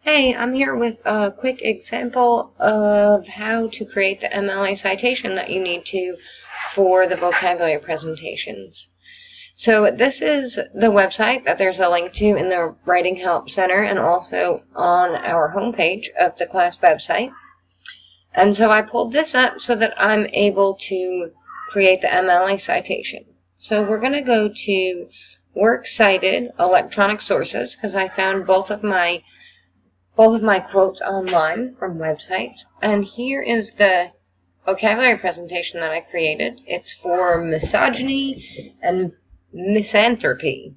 Hey, I'm here with a quick example of how to create the MLA citation that you need to for the vocabulary presentations. So this is the website that there's a link to in the Writing Help Center and also on our homepage of the class website. And so I pulled this up so that I'm able to create the MLA citation. So we're going to go to Works Cited Electronic Sources because I found both of my quotes online from websites, and here is the vocabulary presentation that I created. It's for misogyny and misanthropy.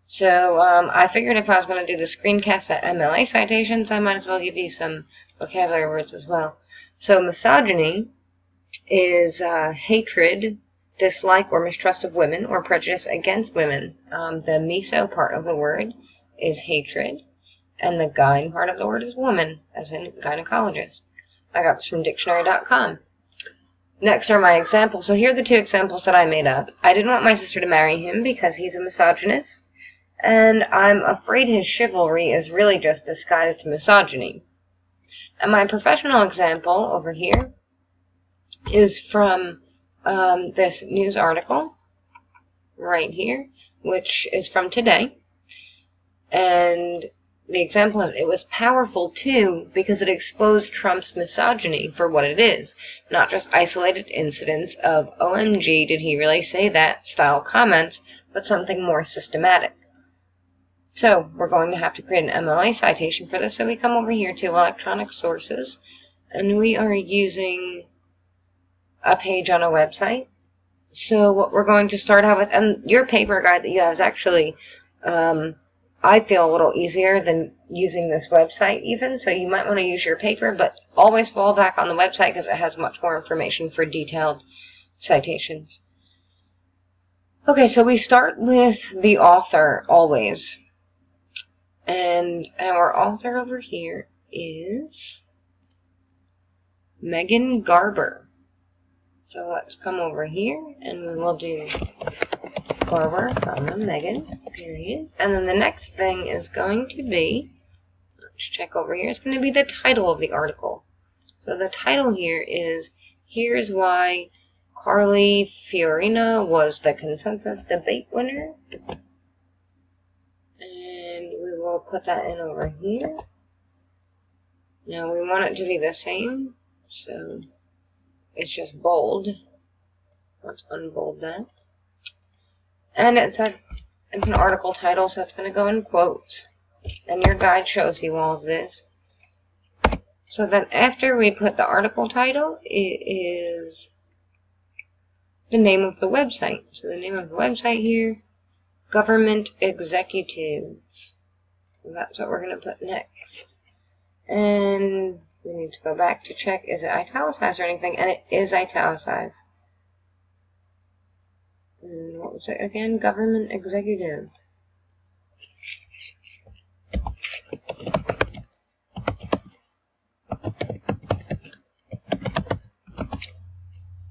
So I figured if I was going to do the screencast for MLA citations, I might as well give you some vocabulary words as well. So misogyny is hatred, dislike, or mistrust of women, or prejudice against women. The miso part of the word is hatred. And the gyne part of the word is woman, as in gynecologist. I got this from dictionary.com. Next are my examples. So here are the two examples that I made up. I didn't want my sister to marry him because he's a misogynist, and I'm afraid his chivalry is really just disguised misogyny. And my professional example over here is from this news article right here, which is from today. And the example is, it was powerful, too, because it exposed Trump's misogyny for what it is, not just isolated incidents of, OMG, did he really say that, style comments, but something more systematic. So, we're going to have to create an MLA citation for this, so we come over here to electronic sources, and we are using a page on a website. So, what we're going to start out with, and your paper guide that you have is actually I feel a little easier than using this website even, so you might want to use your paper, but always fall back on the website because it has much more information for detailed citations. Okay, so we start with the author always. And our author over here is Megan Garber. So let's come over here and we will do Garber, Megan, period. And then the next thing is going to be, let's check over here, it's going to be the title of the article. So the title here is, Here's Why Carly Fiorina Was the Consensus Debate Winner. And we will put that in over here. Now we want it to be the same, so it's just bold. Let's unbold that. And it's an article title, so it's going to go in quotes. And your guide shows you all of this. So then after we put the article title, it is the name of the website. So the name of the website here, Government Executive. So that's what we're going to put next. And we need to go back to check, is it italicized or anything? And it is italicized. And what was it again? Government Executive.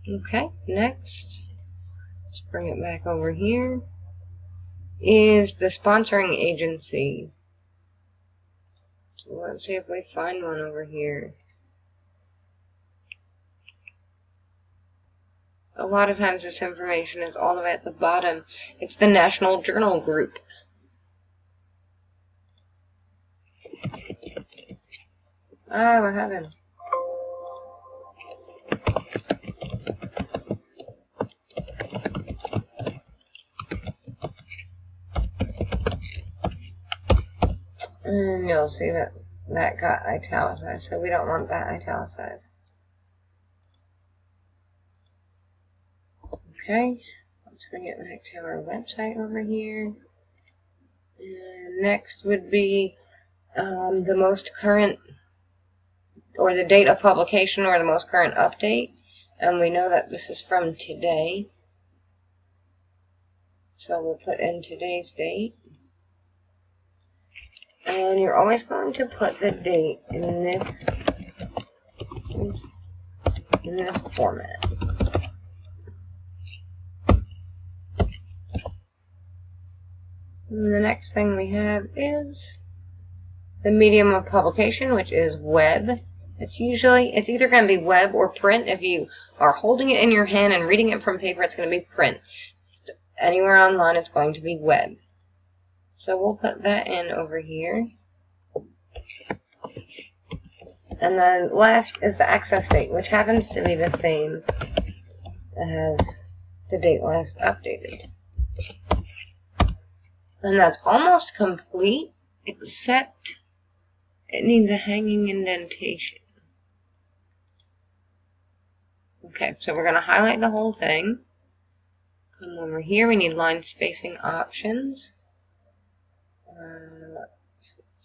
Okay, next, let's bring it back over here, is the sponsoring agency. So let's see if we find one over here. A lot of times this information is all the way at the bottom. It's the National Journal Group. Ah, what happened? And you'll see that that got italicized, so we don't want that italicized. Okay, let's bring it back to our website over here. And next would be the most current, or the date of publication, or the most current update. And we know that this is from today. So we'll put in today's date. And you're always going to put the date in this format. And the next thing we have is the medium of publication, which is web. It's either going to be web or print. If you are holding it in your hand and reading it from paper, it's going to be print. Anywhere online, it's going to be web. So we'll put that in over here. And then last is the access date, which happens to be the same as the date last updated. And that's almost complete, except it needs a hanging indentation. Okay, so we're going to highlight the whole thing. Come over here, we need line spacing options.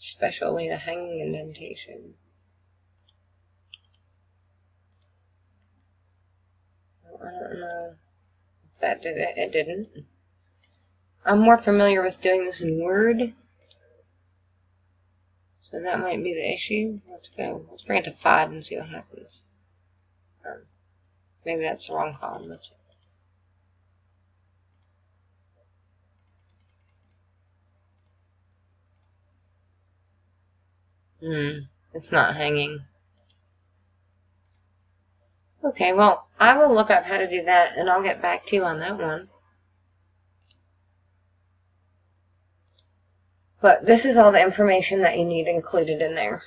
Especially the hanging indentation. I don't know if that did it. It didn't. I'm more familiar with doing this in Word, so that might be the issue. Let's go. Let's bring it to 5 and see what happens. Maybe that's the wrong column. Let's see. It's not hanging. Okay, well, I will look up how to do that, and I'll get back to you on that one. But this is all the information that you need included in there.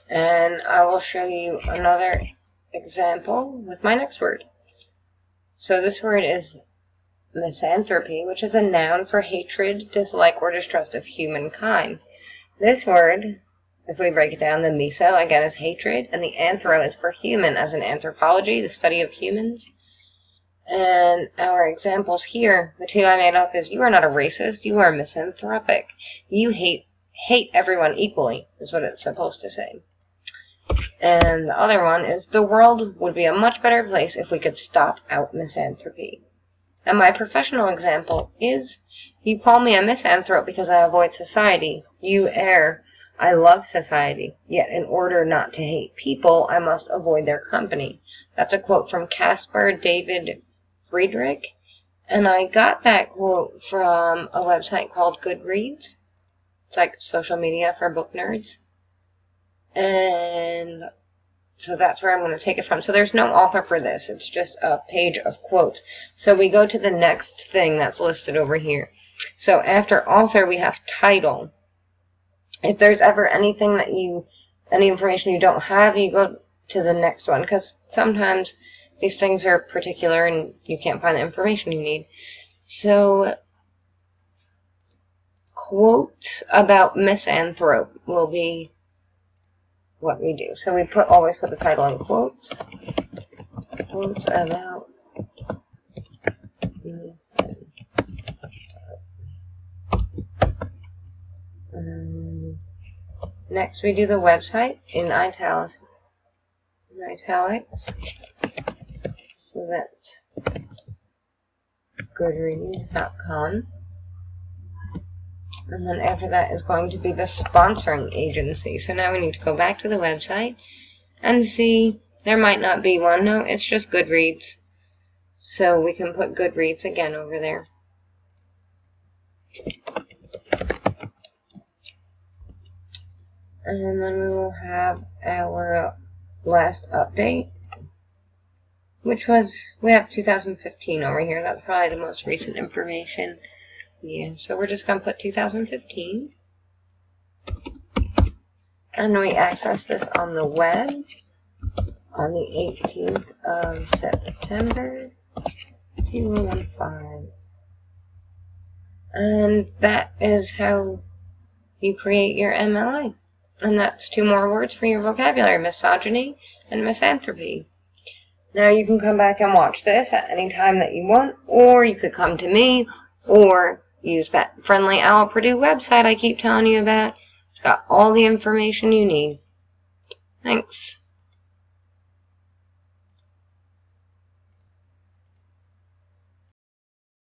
And I will show you another example with my next word. So this word is misanthropy, which is a noun for hatred, dislike, or distrust of humankind. This word, if we break it down, the miso, again, is hatred, and the anthro is for human, as in anthropology, the study of humans. And our examples here, the two I made up, is you are not a racist, you are misanthropic. You hate everyone equally, is what it's supposed to say. And the other one is the world would be a much better place if we could stop out misanthropy. And my professional example is, you call me a misanthrope because I avoid society. You err. I love society, yet in order not to hate people, I must avoid their company. That's a quote from Caspar David Friedrich, and I got that quote from a website called Goodreads. It's like social media for book nerds. And so that's where I'm going to take it from. So there's no author for this. It's just a page of quotes. So we go to the next thing that's listed over here. So after author, we have title. If there's ever anything that any information you don't have, you go to the next one, because sometimes these things are particular and you can't find the information you need. So, quotes about misanthrope will be what we do. So we always put the title in quotes. Quotes about misanthrope. Next, we do the website in italics. So that's goodreads.com. And then after that is going to be the sponsoring agency. So now we need to go back to the website and see, there might not be one. No, it's just Goodreads. So we can put Goodreads again over there. And then we will have our last update, which was, we have 2015 over here. That's probably the most recent information. Yeah, so we're just going to put 2015. And we access this on the web on the 18th of September 2015. And that is how you create your MLA. And that's 2 more words for your vocabulary, misogyny and misanthropy. Now you can come back and watch this at any time that you want, or you could come to me, or use that friendly Owl Purdue website I keep telling you about. It's got all the information you need. Thanks.